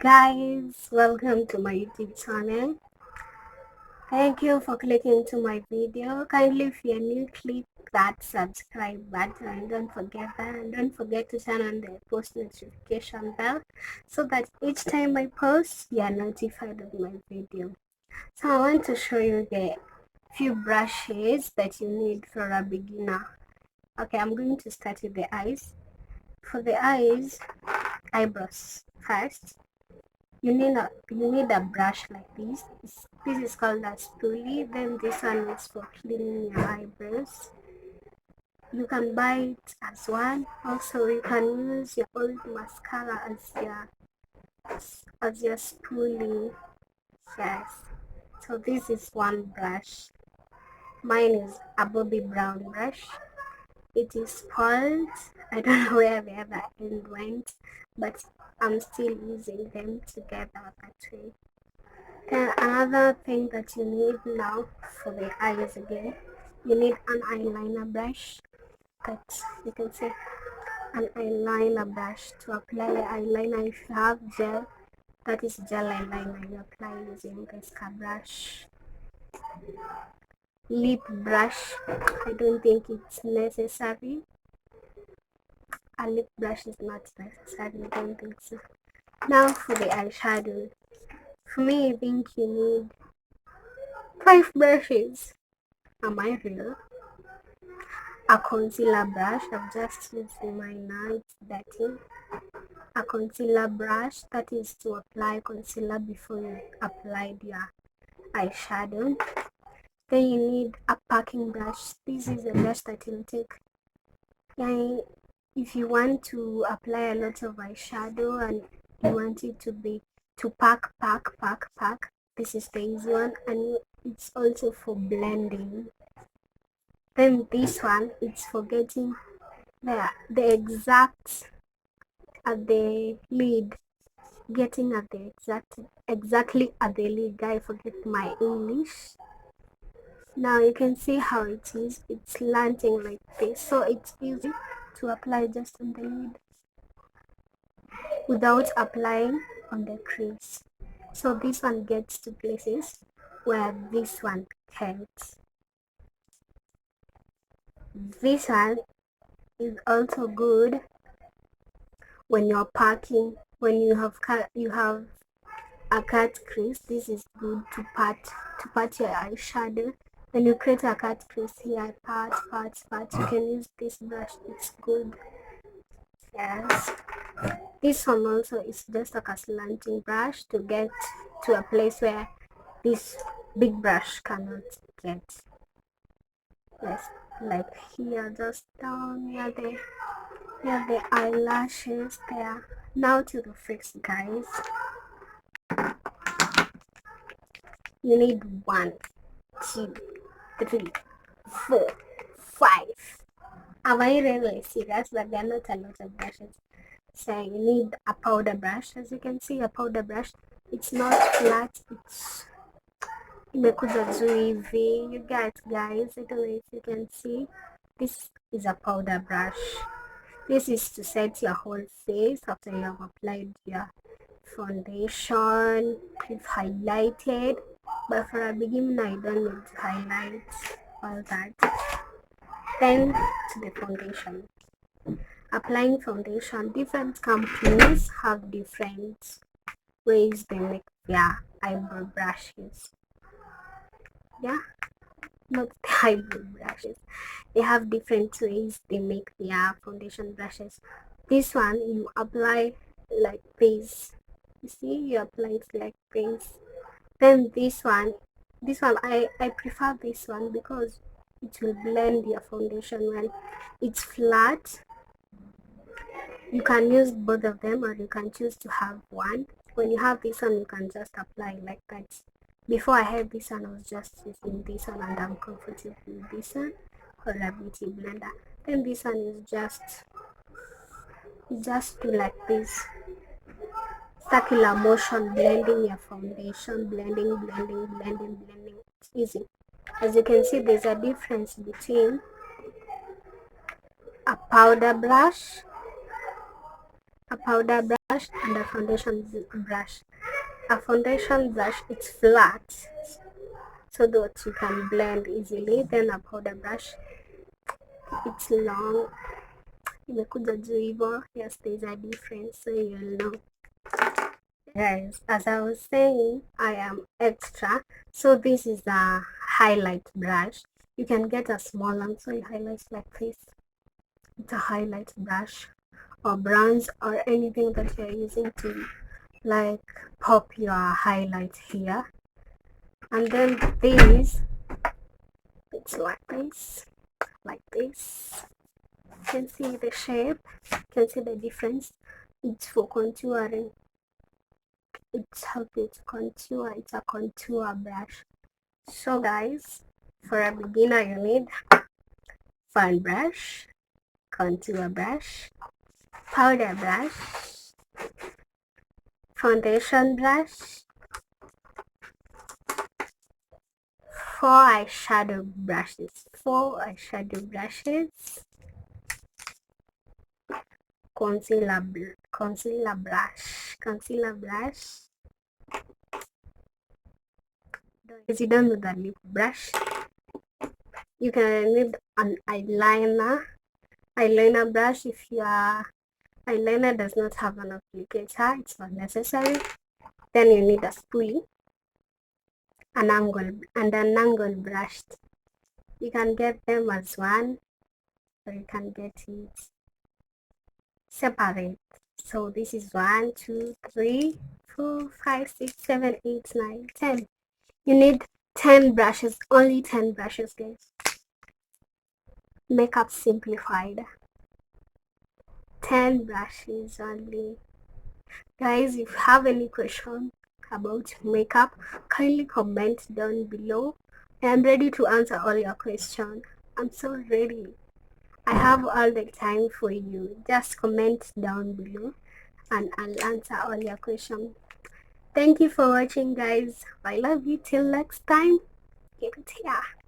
Guys, welcome to my YouTube channel. Thank you for clicking to my video. Kindly, if you're new, click that subscribe button. Don't forget that, and don't forget to turn on the post notification bell so that each time I post, you are notified of my video. So I want to show you the few brushes that you need for a beginner. Okay, I'm going to start with the eyes. For the eyebrows first. You need a brush like this. This is called a spoolie. Then this one is for cleaning your eyebrows. You can buy it as one. Also, you can use your old mascara as your spoolie. Yes. So this is one brush. Mine is a Bobby Brown brush. It is spoiled. I don't know where the other end went, but I'm still using them together that way. Then another thing that you need now for the eyes again, you need an eyeliner brush. That you can say an eyeliner brush to apply the eyeliner. If you have gel, that is gel eyeliner, you apply using this brush. Lip brush, I don't think it's necessary. A lip brush is not necessary, I don't think so. Now for the eyeshadow. For me, I think you need 5 brushes. Am I real? A concealer brush, I've just used mine now, it's dirty. A concealer brush, that is to apply concealer before you applied your eyeshadow. Then you need a packing brush. This is a brush that will take, if you want to apply a lot of eyeshadow and you want it to pack, this is the easy one, and it's also for blending. Then this one, it's for getting the exact at the lid, getting at the exactly at the lid. I forget my English. Now you can see how it is. It's slanting like this, so it's easy to apply just on the lid without applying on the crease. So this one gets to places where this one can't. This one is also good when you're packing, when you have a cut crease. This is good to pat your eyeshadow. When you create a cut crease here, pat, you can use this brush. It's good. Yes. This one also is just like a slanting brush to get to a place where this big brush cannot get. Yes, like here, just down near the eyelashes there. Now to the face, guys. You need 1, 2, 3, 4, 5. Am I really serious? But there are not a lot of brushes. So you need a powder brush. As you can see, a powder brush. It's not flat. It's imekuja juu hivi. You get, guys. I don't know if you can see. This is a powder brush. This is to set your whole face after you have applied your foundation. You've highlighted. But for a beginner, I don't need to highlight all that. Then to the foundation. Applying foundation, different companies have different ways they make their eyebrow brushes. Yeah, not the eyebrow brushes. They have different ways they make their foundation brushes. This one you apply like this. You see, you apply it like this. Then this one I prefer this one because it will blend your foundation well. It's flat. You can use both of them, or you can choose to have one. When you have this one, you can just apply like that. Before I had this one, I was just using this one, and I'm comfortable with this one for a beauty blender. Then this one is just do like this circular motion, blending your foundation, blending. It's easy. As you can see, there's a difference between a powder brush a powder brush, and a foundation brush. A foundation brush is flat so that you can blend easily. Then a powder brush, it's long, imekuja juu hivyo. Yes, there's a difference, so you'll know. Guys, as I was saying, I am extra, so this is a highlight brush. You can get a small one, so you highlight like this. It's a highlight brush, or bronze, or anything that you're using to like pop your highlight here. And then this, it's like this, like this. You can see the shape, you can see the difference. It's for contouring. It's helping to contour. It's a contour brush. So guys, for a beginner you need fan brush, contour brush, powder brush, foundation brush, 4 eyeshadow brushes, concealer brush. If you don't need a lip brush, you can need an eyeliner brush. If your eyeliner does not have an applicator, it's not necessary. Then you need a spoolie, an angle brush. You can get them as one, or you can get it separate. So this is 1, 2, 3, 4, 5, 6, 7, 8, 9, 10. You need 10 brushes, only 10 brushes, guys. Makeup simplified. 10 brushes only. Guys, if you have any question about makeup, kindly comment down below. I am ready to answer all your questions. I'm so ready. I have all the time for you. Just comment down below and I'll answer all your questions. Thank you for watching, guys. I love you. Till next time. Keep it here.